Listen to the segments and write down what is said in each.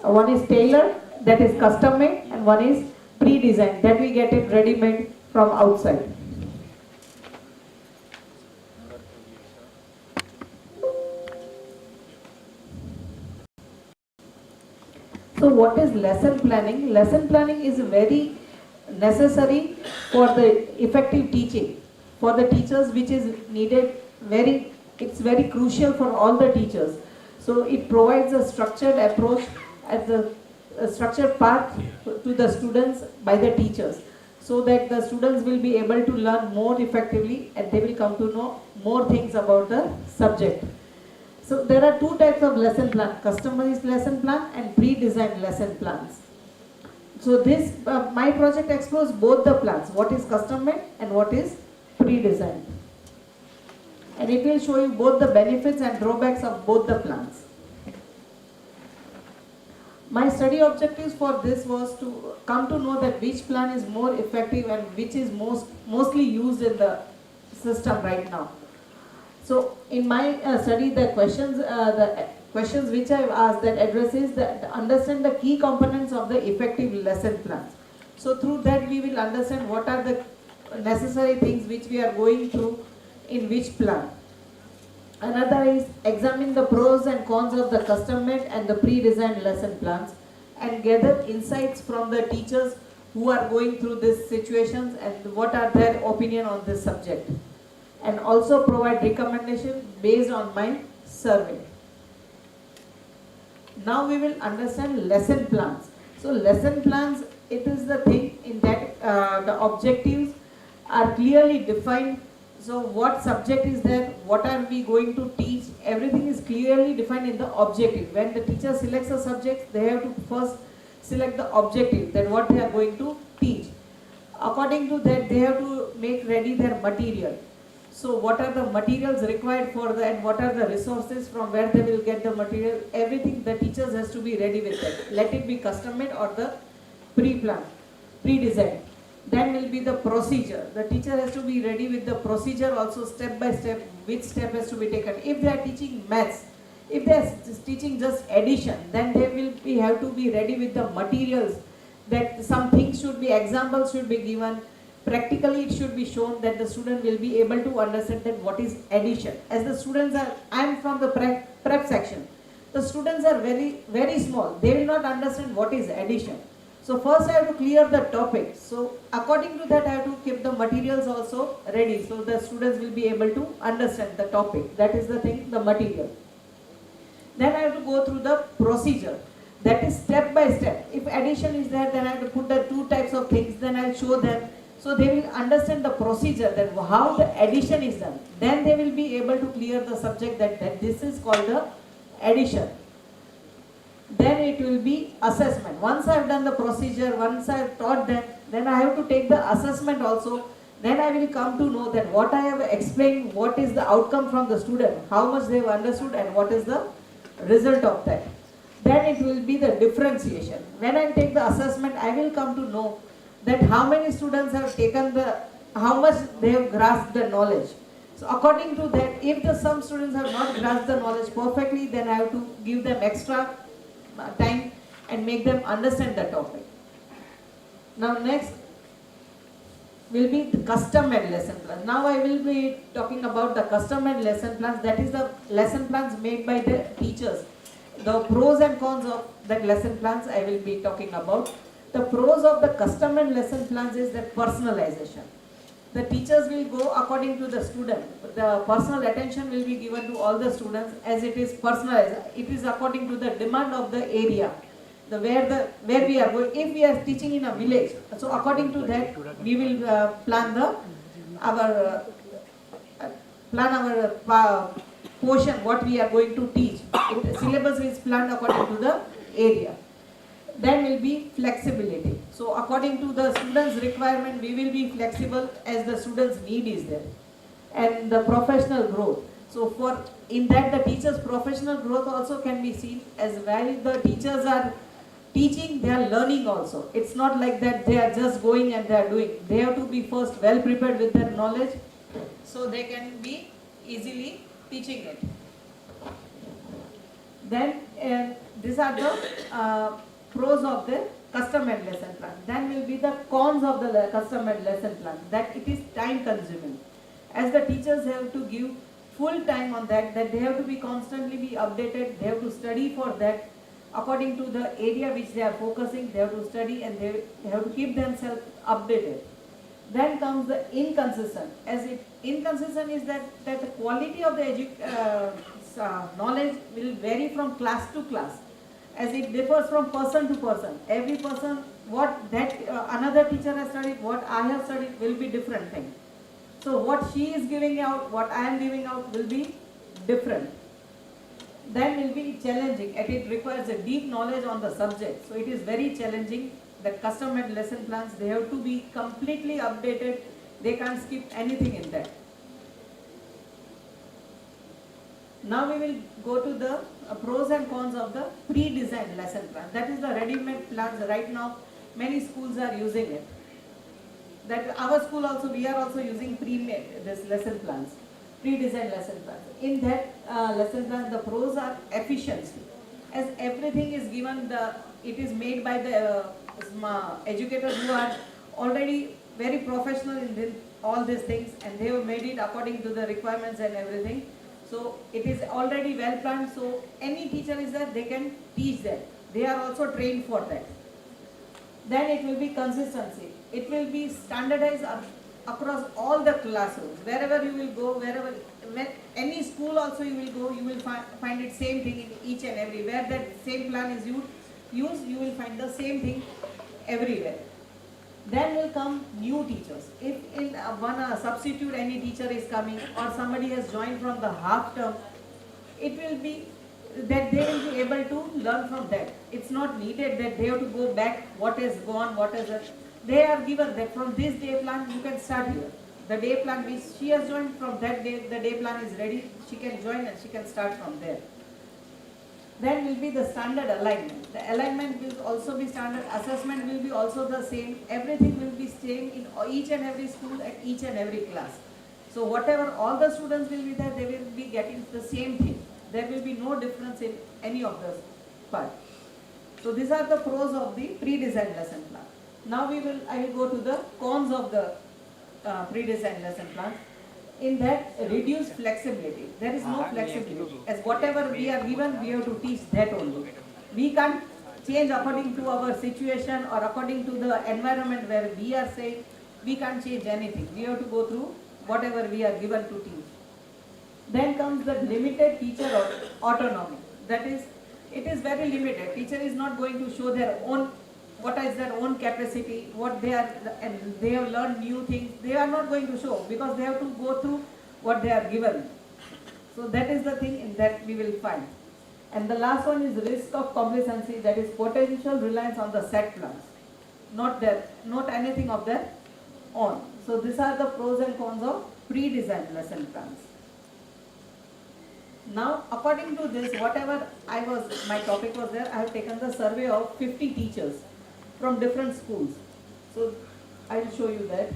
One is tailor, that is custom made, and one is pre-designed, that we get it ready made from outside. So what is lesson planning? Lesson planning is very necessary for the effective teaching. For the teachers, which is needed it's very crucial for all the teachers. So it provides a structured approach as a structured path to the students by the teachers, so that the students will be able to learn more effectively and they will come to know more things about the subject. So there are two types of lesson plan: customized lesson plan and pre-designed lesson plans. So this my project explores both the plans, what is custom made and what is pre-designed, and it will show you both the benefits and drawbacks of both the plans. My study objectives for this was to come to know that which plan is more effective and which is mostly used in the system right now. So in my study, the questions which I have asked that addresses that understand the key components of the effective lesson plans. So through that we will understand what are the necessary things which we are going through in which plan. Another is examine the pros and cons of the custom made and the pre-designed lesson plans and gather insights from the teachers who are going through these situations and what are their opinion on this subject, and also provide recommendations based on my survey. Now we will understand lesson plans. So lesson plans, it is the thing in that the objectives are clearly defined. So what subject is there, what are we going to teach, everything is clearly defined in the objective. When the teacher selects a subject, they have to first select the objective, then what they are going to teach. According to that, they have to make ready their material. So what are the materials required for that, what are the resources from where they will get the material, everything the teachers has to be ready with that. Let it be custom made or the pre-planned, pre-designed. Then will be the procedure. The teacher has to be ready with the procedure also, step by step, which step has to be taken. If they are teaching maths, if they are teaching just addition, then they will have to be ready with the materials, that some things should be, examples should be given, practically it should be shown that the student will be able to understand that what is addition. As the students are, I am from the prep section, the students are very small, they will not understand what is addition. So first I have to clear the topic. So according to that I have to keep the materials also ready, so the students will be able to understand the topic. That is the thing, the material. Then I have to go through the procedure. That is step by step. If addition is there, then I have to put the two types of things, then I will show them. So they will understand the procedure, that how the addition is done. Then they will be able to clear the subject that this is called the addition. Then it will be assessment. Once I have done the procedure, once I have taught them, then I have to take the assessment also. Then I will come to know that what I have explained, what is the outcome from the student, how much they have understood and what is the result of that. Then it will be the differentiation. When I take the assessment, I will come to know that how many students have taken how much they have grasped the knowledge. So according to that, if some students have not grasped the knowledge perfectly, then I have to give them extra time and make them understand the topic. Now next will be the custom-made lesson plans. Now I will be talking about the custom-made lesson plans. That is the lesson plans made by the teachers. The pros and cons of that lesson plans I will be talking about. The pros of the custom-made lesson plans is that personalization. The teachers will go according to the student. The personal attention will be given to all the students as it is personalized. It is according to the demand of the area, where we are going. If we are teaching in a village, so according to that we will plan our portion, what we are going to teach. Syllabus is planned according to the area. Then will be flexibility. So according to the students' requirement, we will be flexible as the students' need is there. And the professional growth. So in that the teachers' professional growth also can be seen, as while the teachers are teaching, they are learning also. It's not like that they are just going and they are doing. They have to be first well prepared with their knowledge, so they can be easily teaching it. Then these are the pros of the custom-made lesson plan. Then will be the cons of the custom-made lesson plan, that it is time consuming. As the teachers have to give full time on that they have to be constantly be updated, they have to study for that according to the area which they are focusing, they have to study and they have to keep themselves updated. Then comes the inconsistent. As it inconsistent is that the quality of the knowledge will vary from class to class, as it differs from person to person. Every person, what that another teacher has studied, what I have studied will be different thing. So what she is giving out, what I am giving out will be different. Then will be challenging, and it requires a deep knowledge on the subject. So it is very challenging. The custom-made lesson plans, they have to be completely updated. They can't skip anything in that. Now we will go to the pros and cons of the pre-designed lesson plan. That is the ready-made plans. Right now, many schools are using it. That our school also, we are also using pre-made this lesson plans, pre-designed lesson plans. In that lesson plan, the pros are efficiency, as everything is given. It is made by the educators who are already very professional in all these things, and they have made it according to the requirements and everything. So it is already well planned. So any teacher is there, they can teach that. They are also trained for that. Then it will be consistency. It will be standardized across all the classrooms. Wherever you will go, when any school also you will go, you will find it same thing in each and every. Where that same plan is used, you will find the same thing everywhere. Then will come new teachers. If in one substitute any teacher is coming, or somebody has joined from the half term, it will be that they will be able to learn from that. It's not needed that they have to go back, what is gone, what is it. They are given that from this day plan you can start here. The day plan which she has joined, from that day the day plan is ready, she can join and she can start from there. Then will be the standard alignment. The alignment will also be standard, assessment will be also the same, everything will be same in each and every school at each and every class. So whatever all the students will be there, they will be getting the same thing. There will be no difference in any of the part. So these are the pros of the pre-designed lesson plan. Now I will go to the cons of the pre-designed lesson plan. In that, reduced flexibility. There is no flexibility. As whatever we are given, we have to teach that only. We can't change according to our situation or according to the environment where we are saying. We can't change anything. We have to go through whatever we are given to teach. Then comes the limited teacher autonomy. That is, it is very limited. Teacher is not going to show their own, what is their own capacity, what they are, and they have learned new things. They are not going to show, because they have to go through what they are given. So that is the thing in that we will find. And the last one is risk of complacency, that is potential reliance on the set plans, not anything of their own. So these are the pros and cons of pre-designed lesson plans. Now, according to this, whatever my topic was there, I have taken the survey of 50 teachers from different schools. So I will show you that.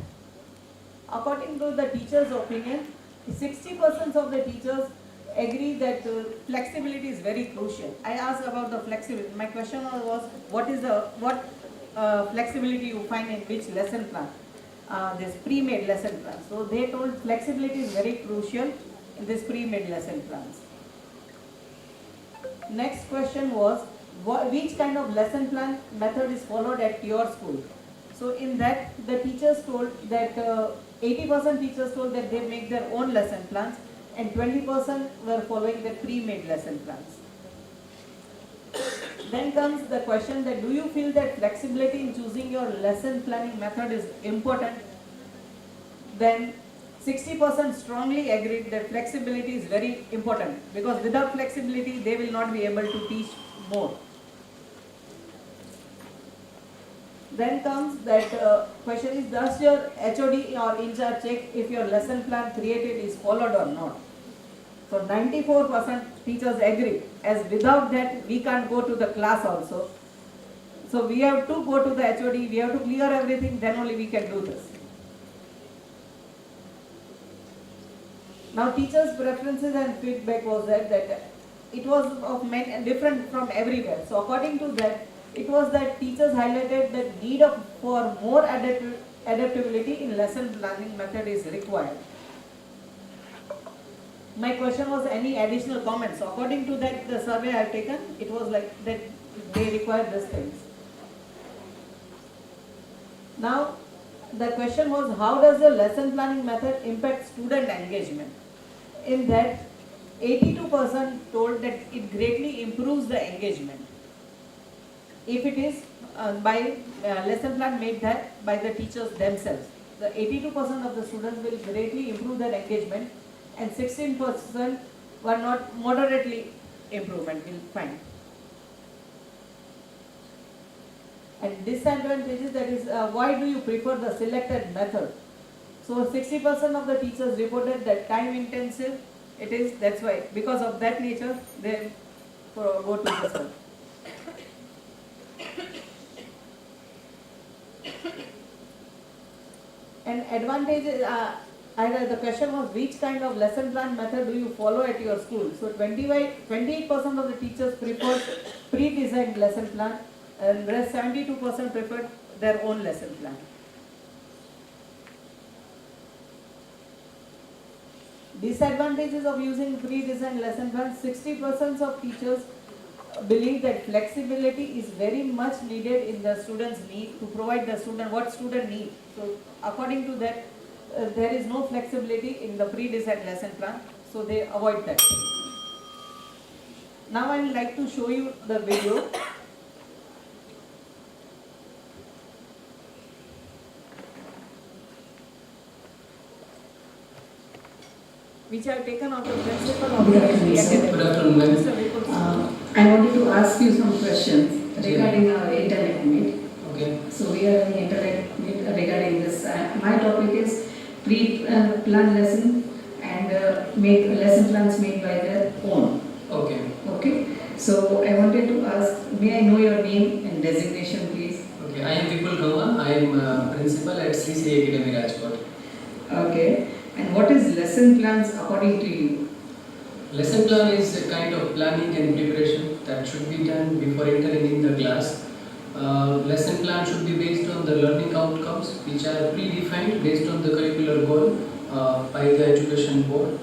According to the teachers' opinion, 60% of the teachers agree that flexibility is very crucial. I asked about the flexibility. My question was, what flexibility you find in which lesson plan? This pre-made lesson plan. So they told flexibility is very crucial in this pre-made lesson plans. Next question was, which kind of lesson plan method is followed at your school? So in that, the teachers told that 80% teachers told that they make their own lesson plans, and 20% were following the pre-made lesson plans. Then comes the question that, do you feel that flexibility in choosing your lesson planning method is important? Then 60% strongly agreed that flexibility is very important, because without flexibility they will not be able to teach more. Then comes that question is, does your HOD or in-charge check if your lesson plan created is followed or not? So 94% teachers agree, as without that we can't go to the class also. So we have to go to the HOD, we have to clear everything, then only we can do this. Now teachers' preferences and feedback was that it was of different from everywhere. So according to that, it was that teachers highlighted that need for more adaptability in lesson planning method is required. My question was any additional comments. So according to that, the survey I have taken, it was like that they require these things. Now, the question was, how does the lesson planning method impact student engagement? In that, 82% told that it greatly improves the engagement. If it is by lesson plan made that by the teachers themselves. The 82% of the students will greatly improve their engagement, and 16% were not moderately improvement will find. And disadvantages, that is why do you prefer the selected method? So 60% of the teachers reported that time intensive it is, that's why, because of that nature they go to this one. And advantages, the question was which kind of lesson plan method do you follow at your school? So 28% of the teachers preferred pre-designed lesson plan, and rest 72% preferred their own lesson plan. Disadvantages of using pre-designed lesson plans, 60% of teachers believe that flexibility is very much needed in the student's need to provide the student what student need. So according to that, there is no flexibility in the pre-designed lesson plan, so they avoid that. Now I would like to show you the video. Which I have taken of the principal of the academy. Good afternoon, I wanted to ask you some questions regarding our internet meet. Okay. So we are in internet meet regarding this. My topic is pre-planned lesson and make lesson plans made by their own. Okay. Okay. So I wanted to ask, may I know your name and designation, please? Okay. I am Vipul Kawa. I am principal at Sri Sri Academy Rajkot. Okay. And what is lesson plans according to you? Lesson plan is a kind of planning and preparation that should be done before entering in the class. Lesson plan should be based on the learning outcomes which are predefined based on the curricular goal by the education board.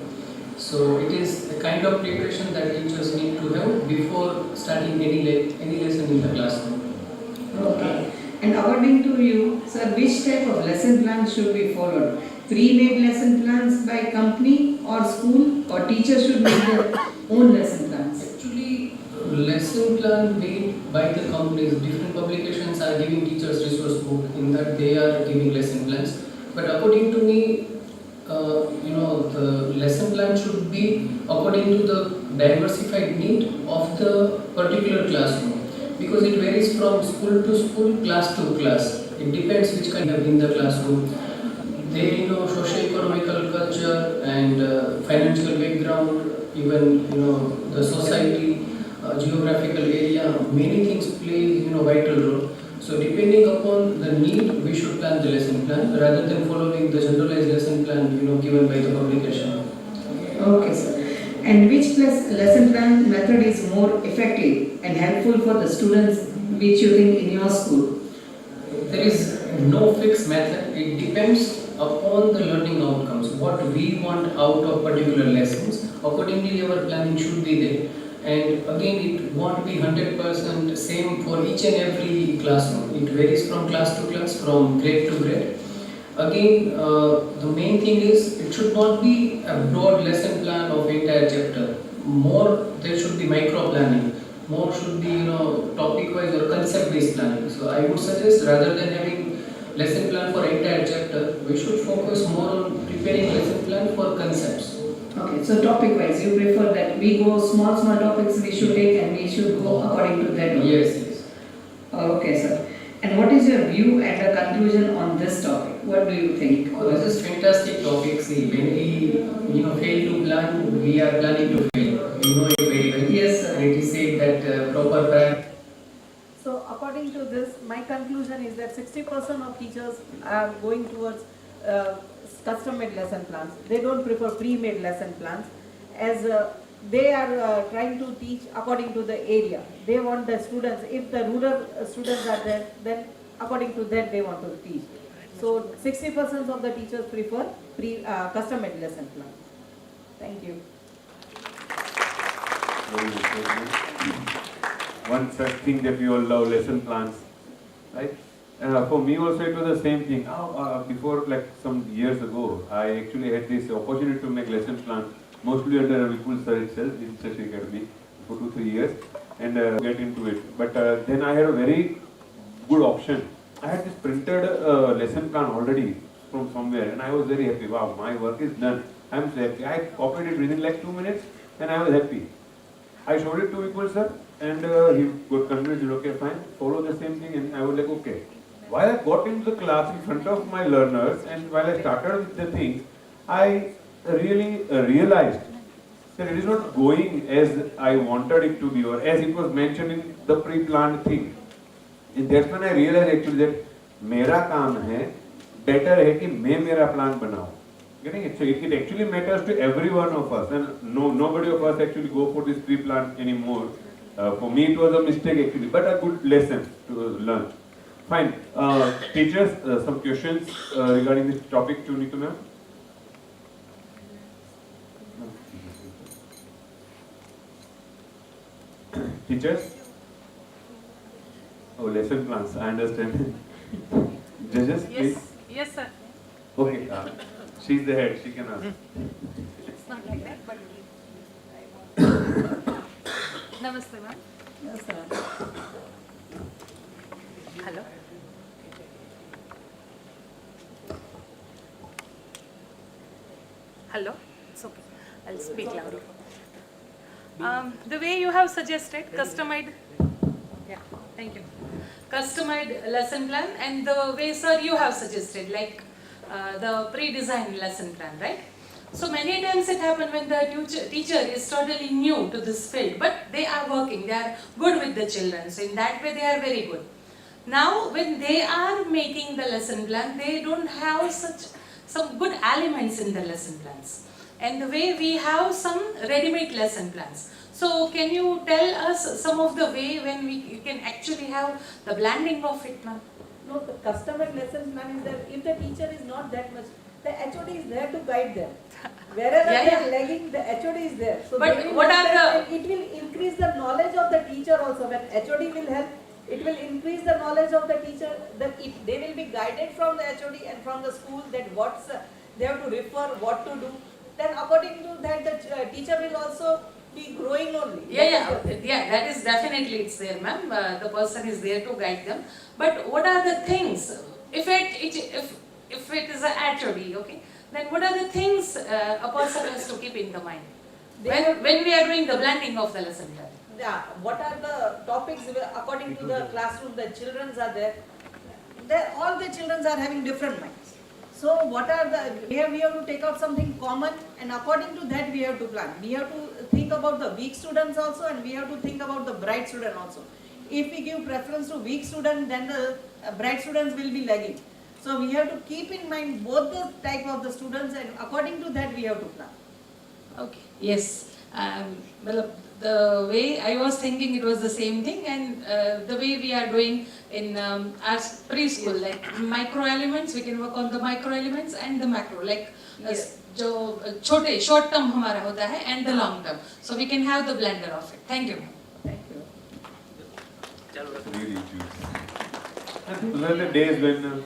So it is a kind of preparation that teachers need to have before starting any lesson in the classroom. Okay. And according to you, sir, which type of lesson plan should be followed? Pre-made lesson plans by company or school, or teachers should make their own lesson plans? Actually, lesson plan made by the companies, different publications are giving teachers resource book in that they are giving lesson plans. But according to me, the lesson plan should be according to the diversified need of the particular classroom, because it varies from school to school, class to class. It depends which kind of in the classroom. They socio-economical culture and financial background, even the society, geographical area, many things play vital role. So depending upon the need, we should plan the lesson plan rather than following the generalized lesson plan given by the publication. Okay, sir. And which lesson plan method is more effective and helpful for the students which you think in your school? There is no fixed method. It depends upon the learning outcomes, what we want out of particular lessons. Accordingly, our planning should be there. And again, it won't be 100% same for each and every classroom. It varies from class to class, from grade to grade. Again, the main thing is it should not be a broad lesson plan of entire chapter. More, there should be micro planning. More should be topic wise or concept based planning. So I would suggest rather than having lesson plan for entire chapter, we should focus more on preparing lesson plan for concepts. Okay, so topic wise, you prefer that we go small topics we should take and we should go according to that? Yes. Okay, sir. And what is your view and a conclusion on this topic? What do you think? Oh, this is fantastic topic. See, when we fail to plan, we are planning to fail. You know it very well. Yes, sir. And it is said that proper plan. So according to this, my conclusion is that 60% of teachers are going towards custom-made lesson plans. They don't prefer pre-made lesson plans, as they are trying to teach according to the area. They want the students, if the rural students are there, then according to that they want to teach. So 60% of the teachers prefer custom-made lesson plan. Thank you. One such thing that we all love, lesson plans, right? For me also it was the same thing. Before, like some years ago, I actually had this opportunity to make lesson plans, mostly under Vipul sir itself in Shashi Academy for 2-3 years, and get into it. But then I had a very good option. I had this printed lesson plan already from somewhere, and I was very happy. Wow, my work is done. I'm so happy. I copied it within like 2 minutes, and I was happy. I showed it to Vipul sir, and he got convinced, okay, fine, follow the same thing, and I was like, okay. While I got into the class in front of my learners, and while I started with the things, I really realized that it is not going as I wanted it to be, or as it was mentioned in the pre-planned thing. And that's when I realized actually that मेरा काम है, better है कि मैं मेरा plan बनाऊं. Getting it? So it actually matters to every one of us, and nobody of us actually go for this pre-plan anymore. For me, it was a mistake actually, but a good lesson to learn. Fine. Teachers, some questions regarding this topic to Nitu ma'am. Teachers? Oh, lesson plans, I understand. Judges, please? Yes, sir. Okay, she's the head, she can ask. It's not like that, but Namaste, ma'am. Yes, sir. Hello. Hello. It's okay. I'll speak louder. The way you have suggested, customized. Yeah, thank you. Customized lesson plan, and the way, sir, you have suggested, like the pre-designed lesson plan, right? So many times it happens when the teacher is totally new to this field, but they are working, they are good with the children. So in that way, they are very good. Now, when they are making the lesson plan, they don't have some good elements in the lesson plans. And the way we have some ready-made lesson plans. So can you tell us some of the way when we can actually have the blending of it, ma'am? No, the custom-made lesson plan is that if the teacher is not that much, the HOD is there to guide them. Wherever they are lagging, the HOD is there. So but what are it will increase the knowledge of the teacher also. When HOD will help, it will increase the knowledge of the teacher. That they will be guided from the HOD and from the school that what's they have to refer, what to do. Then according to that, the teacher will also be growing only. Yeah, that is definitely it's there, ma'am. The person is there to guide them. But what are the things? If it is a HOD, okay, then what are the things a person has to keep in the mind when we are doing the blending of the lesson plan? Yeah, what are the topics according to the classroom? The children are there. All the children are having different minds. So what are we have to take out something common, and according to that we have to plan. We have to think about the weak students also, and we have to think about the bright student also. If we give preference to weak student, then the bright students will be lagging. So we have to keep in mind both the type of the students, and according to that we have to plan. Okay. Yes. Well, the way I was thinking, it was the same thing, and the way we are doing in our preschool, like micro elements, we can work on the micro elements and the macro, like जो छोटे short term हमारा होता है and the long term. So we can have the blender of it. Thank you. Thank you. Really huge. And those are the days when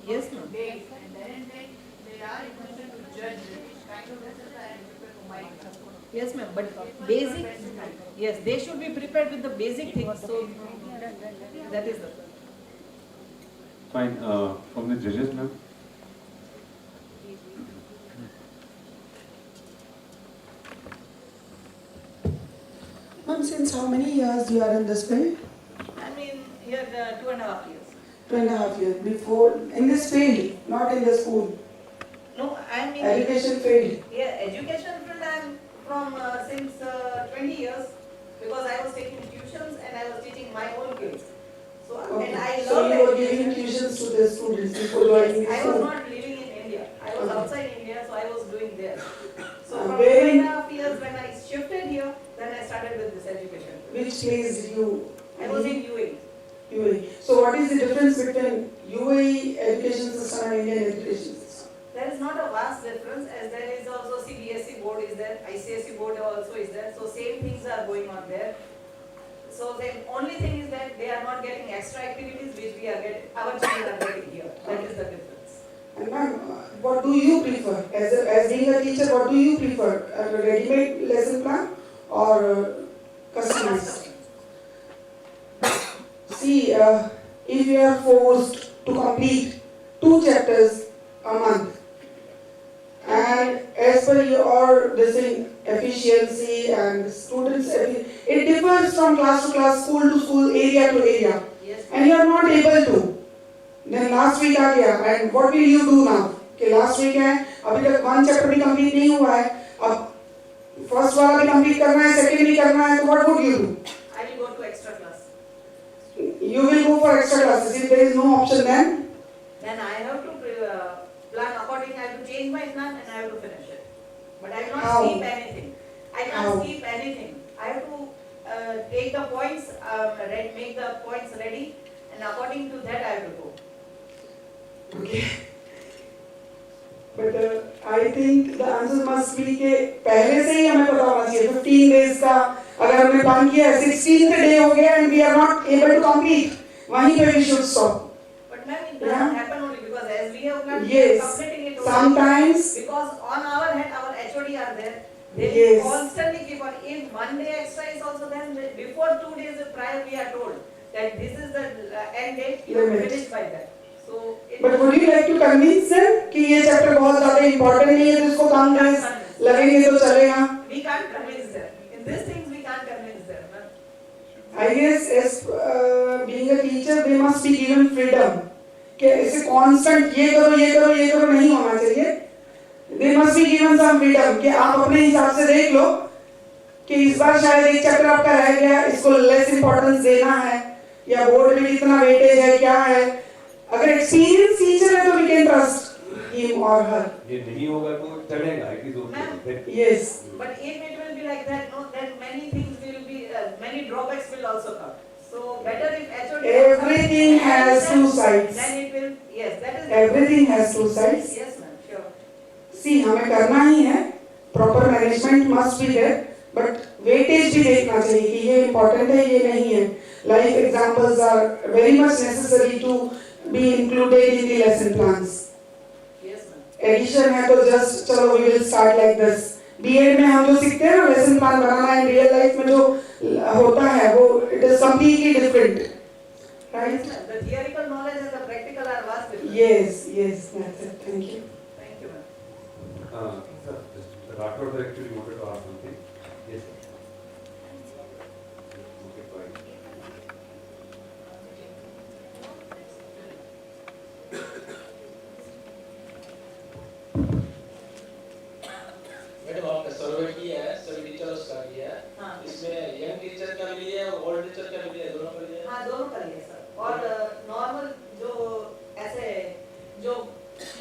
Yes, ma'am. Yes, ma'am. But basic, yes, they should be prepared with the basic things. So that is the. fine. From the judges, ma'am. Ma'am, since how many years you are in this field? I mean, here 2.5 years. 2.5 years. Before, in this field, not in the school. No, I am in Education field. Yeah, education field I am from since 20 years because I was taking tuitions and I was teaching my own kids. So and I Okay. So love you were giving education. tuitions to the students before joining the I was school. not living in India. I was Okay. outside India, so I was doing there. So from Where in- 2.5 years when I shifted here, then I started with this education. Which place did you? I was in UAE. UAE. So what is the difference between UAE education system and Indian education system? There is not a vast difference as there is also CBSE board is there, ICSE board also is there. So same things are going on there. So the only thing is that they are not getting extra activities which we are getting, our children are getting here. That is the difference. And ma'am, what do you prefer? As being a teacher, what do you prefer? A ready-made lesson plan or customized? See, if you are forced to complete 2 chapters a month, and as per your efficiency and students, it differs from class to class, school to school, area to area, Yes. and you are not able to. Then last week आ गया, and what will you do now? कि last week है, अभी तक 1 chapter भी complete नहीं हुआ है, अब first वाला भी complete करना है, second भी करना है, तो what would you do? I will go to extra class. You will go for extra classes. If there is no option, Then I have to plan according. I have to change my plan and I have to finish it. But I will not How? skip anything. I How? can't skip anything. I have to take the points, make the points ready, and according to that I have to go. okay. But I think the answer must be कि पहले से ही हमें पता होना चाहिए 15 days का अगर हमने प्लान किया है 16th day हो गया and we are not able to complete, वहीं पे we should stop. But ma'am, it doesn't happen only because as we have planned, we Yes. are completing it. Only. Sometimes. Because on our head, our HOD are there. They Yes. will constantly keep on. If 1 day extra is also there, before 2 days prior we are told that this is the end date. You have to Limit. finish by that. So. But would you like to convince them कि ये chapter बहुत ज़्यादा important नहीं है, तो इसको कम days लगेंगे तो चलेगा? We can't convince them. In these things we can't convince them. Ma'am. I guess as being a teacher, they must be given freedom. कि ऐसे constant ये करो नहीं होना चाहिए. They must be given some freedom कि आप अपने हिसाब से देख लो कि इस बार शायद एक चैप्टर आपका रह गया, इसको less importance देना है या बोर्ड में कितना वेटेज है क्या है. अगर एक्सपीरियंस टीचर है तो we can trust him or her. ये नहीं होगा तो चलेगा, it is okay. Yes. But if it will be like that, no, then many things will be, many drawbacks will also come. So better if HOD. Everything has 2 sides. Then it will, yes, that is. Everything has 2 sides. Yes, ma'am, sure. See, हमें करना ही है. Proper management must be there. But weightage भी देखना चाहिए कि ये important है ये नहीं है. Life examples are very much necessary to be included in the lesson plans. Yes, ma'am. Addition है तो just चलो we will start like this. B.Ed में हम जो सीखते हैं ना lesson plan बनाना है real life में जो होता है वो it is completely different, right? Yes, ma'am. The theoretical knowledge and the practical are vast different. Yes, that's it. Thank you. Thank you, ma'am. Sir, Rathod sir actually wanted to ask something. Yes, sir. Okay, fine. Madam आपने सर्वे किया है, सभी teachers का किया है, हाँ। इसमें young teacher का भी लिया है और ओल्ड टीचर का भी लिया है, दोनों का लिया है? हाँ, दोनों का लिए सर. और नॉर्मल जो ऐसे जो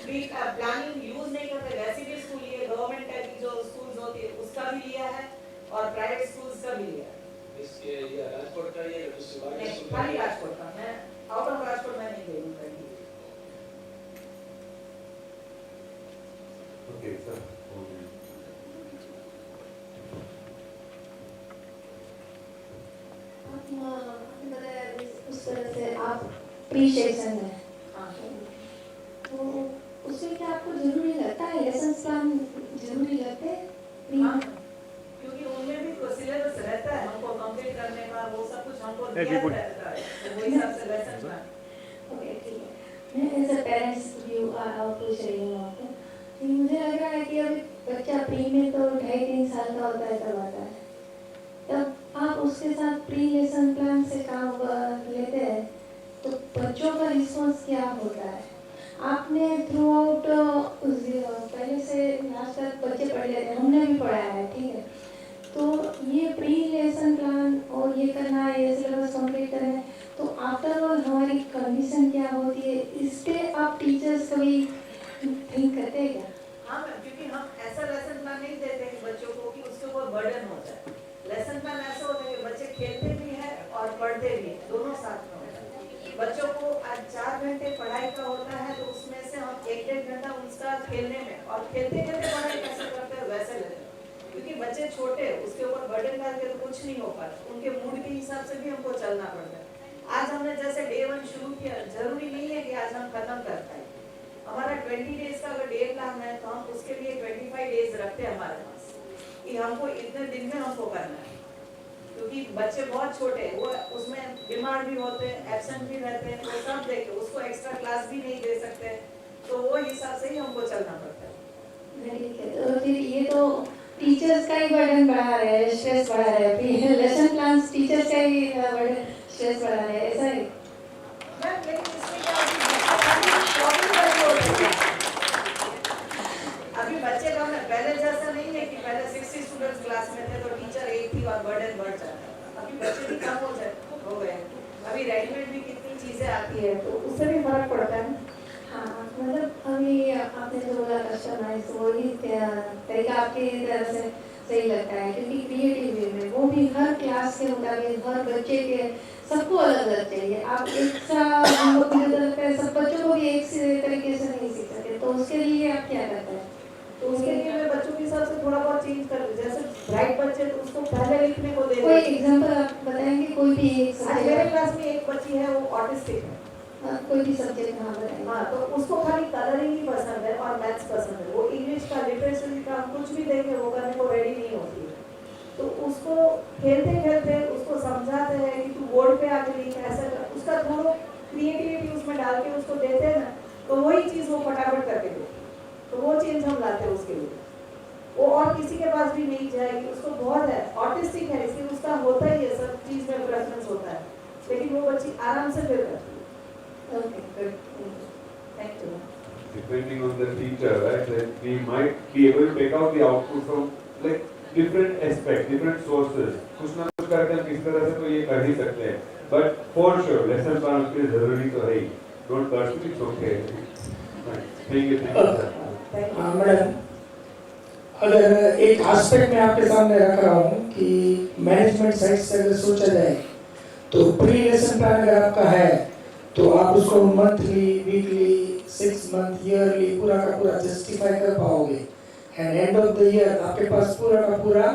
प्लानिंग यूज नहीं करते वैसे भी स्कूल लिए, गवर्नमेंट टाइप की जो स्कूल्स होती है उसका भी लिया है और प्राइवेट स्कूल्स का भी लिया है. इसके ये राजकोट का ये दूसरी बात है, नहीं, खाली राजकोट का. मैं आउट ऑफ राजकोट में नहीं गई हूँ कहीं. Okay, sir. उस तरह से आप प्रीसेशन है हाँ. तो उसमें क्या आपको जरूरी लगता है लेसन प्लान जरूरी लगते हैं? हाँ, क्योंकि उनमें भी सिलेबस रहता है हमको कंप्लीट करने का, वो सब कुछ हमको दिया रहता है, तो वो हिसाब से लेसन प्लान. ओके, ठीक है. मैं एज अ पेरेंट्स व्यू पूछ रही हूँ आपको कि मुझे लग रहा है कि अभी बच्चा प्री में तो 2.5-3 साल का होता है तब आता है, तब आप उसके साथ प्री लेसन प्लान से काम लेते हैं तो बच्चों का रिस्पॉन्स क्या होता है? आपने थ्रू आउट बर्डन हो जाए। लेसन प्लान ऐसा होता है कि बच्चे खेलते भी हैं और पढ़ते भी हैं, दोनों साथ में होता है। बच्चों को आज 4 घंटे पढ़ाई का होता है तो उसमें से हम 1-1.5 घंटा उसका खेलने में, और खेलते खेलते पढ़ाई कैसे करते हैं वैसे लेते हैं, क्योंकि बच्चे छोटे उसके ऊपर बर्डन डाल के तो कुछ नहीं हो पाता, उनके मूड के हिसाब से भी हमको चलना पड़ता है। आज हमने जैसे डे 1 शुरू किया, जरूरी नहीं है कि आज हम खत्म कर पाए। हमारा 20 डेज का अगर डे प्लान है तो हम उसके लिए 25 डेज रखते हैं हमारे पास कि हमको इतने दिन में हमको करना है, क्योंकि बच्चे बहुत छोटे हैं, वो उसमें बीमार भी होते हैं, एब्सेंट भी रहते हैं, वो सब देख के उसको एक्स्ट्रा क्लास भी नहीं दे सकते, तो वो हिसाब से ही हमको चलना पड़ता है। ठीक है, तो फिर ये तो टीचर्स का ही बर्डन बढ़ा रहे हैं, स्ट्रेस बढ़ा रहे हैं, फिर लेसन प्लान टीचर्स का ही बर्डन स्ट्रेस बढ़ा रहे हैं, ऐसा है? मैम लेकिन इसमें क्या होती है, अभी बच्चे कम है, पहले जैसा नहीं है कि पहले 60 स्टूडेंट्स क्लास में थे तो टीचर एक थी और बर्डन बढ़ जाता। अभी बच्चे भी कम हो गए, अभी रेडीमेड भी कितनी चीजें आती है तो उससे भी फर्क पड़ता है। हाँ, मतलब अभी आपने जो बोला कस्टमाइज, वही तरीका आपकी तरफ से सही लगता है, क्योंकि क्रिएटिव वे में वो भी हर क्लास के मुताबिक हर बच्चे के सबको अलग अलग चाहिए। आप एक सा मुझे लगता है सब बच्चों को भी एक से तरीके से नहीं सीख सकते, तो उसके लिए आप क्या करते हैं? तो उसके लिए मैं बच्चों के हिसाब से थोड़ा बहुत चेंज कर, जैसे ब्राइट बच्चे तो उसको पहले लिखने को दे, कोई एग्जांपल आप बताएंगे? कोई भी एक आज मेरे क्लास में एक बच्ची है वो ऑटिस्टिक है, कोई भी सब्जेक्ट हाँ बताएंगे। हाँ, तो उसको खाली कलरिंग ही पसंद है और मैथ्स पसंद है, वो इंग्लिश का लिटरेचर का कुछ भी देंगे वो करने को रेडी नहीं होती है, तो उसको खेलते खेलते उसको समझाते हैं कि तू बोर्ड पे आके लिख, ऐसा उसका थोड़ा क्रिएटिविटी उसमें डाल के उसको देते हैं ना, तो वही चीज़ वो फटाफट करके दे, तो वो चेंज हम लाते हैं उसके लिए, वो और किसी के पास भी नहीं जाएगी, उसको बहुत है, ऑटिस्टिक है इसलिए उसका होता ही है, सब चीज़ में प्रेफरेंस होता है, लेकिन वो बच्ची आराम से फिर करती है। Okay, good, thank you. Depending on the teacher, right, that we might be able to take out the output from like different aspects, different sources. कुछ ना कुछ करके हम किस तरह से तो ये कर ही सकते हैं, but for sure lesson plan उसके लिए जरूरी तो है ही. Don't curse me, it's okay. Thank you, sir. हाँ मैडम, अगर एक एस्पेक्ट मैं आपके सामने रख रहा हूँ कि मैनेजमेंट साइड से अगर सोचा जाए तो प्री लेसन प्लान अगर आपका है तो आप उसको मंथली, वीकली, 6 मंथ, ईयरली पूरा का पूरा जस्टिफाई कर पाओगे, and end of the year आपके पास पूरा का पूरा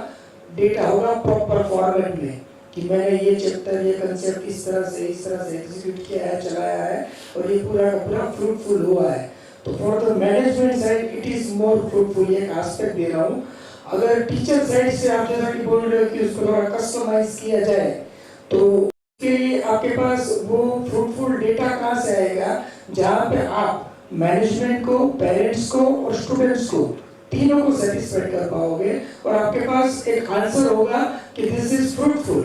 डेटा होगा प्रॉपर फॉर्मेट में कि मैंने ये चैप्टर, ये कंसेप्ट इस तरह से एग्जीक्यूट किया है, चलाया है और ये पूरा का पूरा फ्रूटफुल हुआ है। तो for the management side it is more fruitful, ये एस्पेक्ट दे रहा हूँ। अगर टीचर साइड से आप जैसा कि बोल रहे हो कि उसको थोड़ा कस्टमाइज किया जाए तो के लिए आपके पास वो फ्रूटफुल डेटा कहाँ से आएगा जहाँ पे आप मैनेजमेंट को, पेरेंट्स को और स्टूडेंट्स को तीनों को सेटिस्फाइड कर पाओगे और आपके पास एक आंसर होगा कि दिस इज फ्रूटफुल।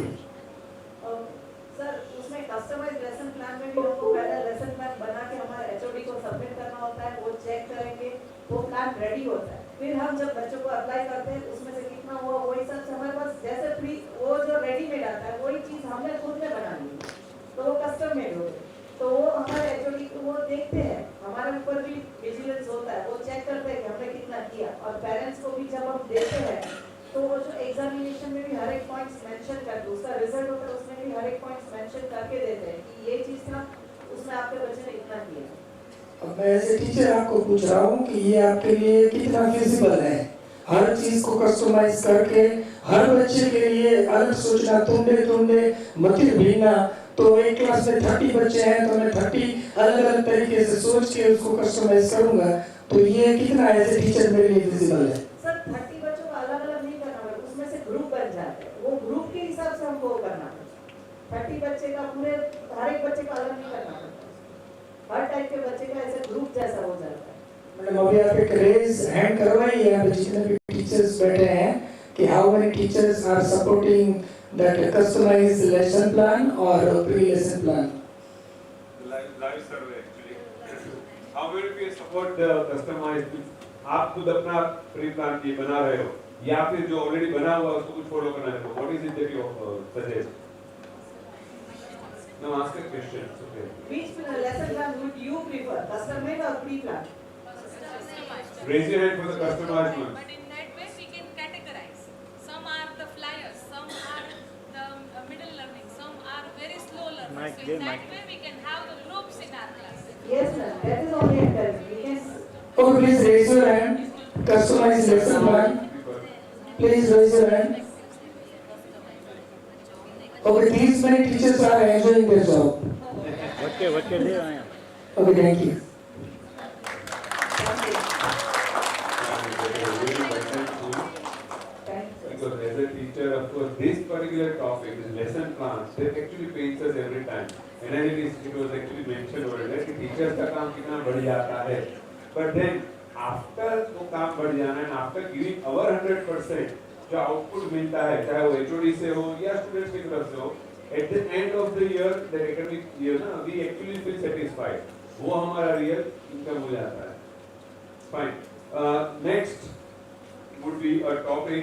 सर उसमें कस्टमाइज लेसन प्लान में भी हमको पहले लेसन प्लान बना के हमारे एचओडी को सबमिट करना होता है, वो चेक करेंगे, वो प्लान रेडी होता है, फिर हम जब बच्चों को अप्लाई करते हैं उसमें से कितना हुआ वही सब हमारे पास, जैसे फ्री वो जो रेडीमेड आता है वही चीज़ हमने खुद में बना ली तो वो कस्टम मेड हो गई, तो वो हमारे एचओडी को वो देखते हैं, हमारे ऊपर भी विजिलेंस होता है, वो चेक करते हैं कि हमने कितना किया, और पेरेंट्स को भी जब हम देते हैं तो वो जो एग्जामिनेशन में भी हर एक पॉइंट्स मेंशन करके उसका रिजल्ट होता है उसमें भी हर एक पॉइंट्स मेंशन करके देते हैं कि ये चीज़ था उसमें आपके बच्चे ने इतना किया। अब मैं एज ए टीचर आपको पूछ रहा हूँ कि ये आपके लिए कितना फिजिबल है, हर चीज को कस्टमाइज करके हर बच्चे के लिए अलग सोचना, तुंडे मतिर भीना, तो एक क्लास में 30 बच्चे हैं तो मैं 30 अलग अलग तरीके से सोच के उसको कस्टमाइज करूंगा, तो ये कितना एज ए टीचर मेरे लिए फिजिबल है? सर 30 बच्चों को अलग अलग नहीं करना पड़ता, उसमें से ग्रुप बन जाते हैं, वो ग्रुप के हिसाब से हमको करना पड़ता है, 30 बच्चे का पूरे हर एक बच्चे का अलग नहीं करना पड़ता, हर टाइप के बच्चे का ऐसे ग्रुप जैसा हो जाता है। मैडम अभी आप एक रेज हैंड करवाइए यहाँ पे जितने भी टीचर्स बैठे हैं कि how many teachers are supporting that customised lesson plan और pre lesson plan. Live survey actually. How many of you support the customized? आप खुद अपना प्री प्लान ये बना रहे हो या फिर जो ऑलरेडी बना हुआ उसको कुछ फॉलो करना है? What is it that you suggest? No, ask a question. It's okay. Which lesson plan would you prefer, customized or pre-planned? Raise your hand for the customized one. But in that way we can categorize. Some are So in that way we can have the groups in our class. Yes, ma'am, that is only encouraged. We can. Okay, please raise your hand. Customize lesson plan. Please raise your hand. Okay, these many teachers are enjoying their job. Okay, thank you. Because as a teacher, of course, this particular topic, this lesson plans, that actually pains us every time. And as it was actually mentioned already, that teachers का काम कितना बढ़ जाता है. But then after वो काम बढ़ जाना and after giving our 100%, जो output मिलता है, चाहे वो HOD से हो या students की तरफ से हो, at the end of the year, the academic year, ना, we actually feel satisfied. वो हमारा real income हो जाता है. Fine. Next would be a topic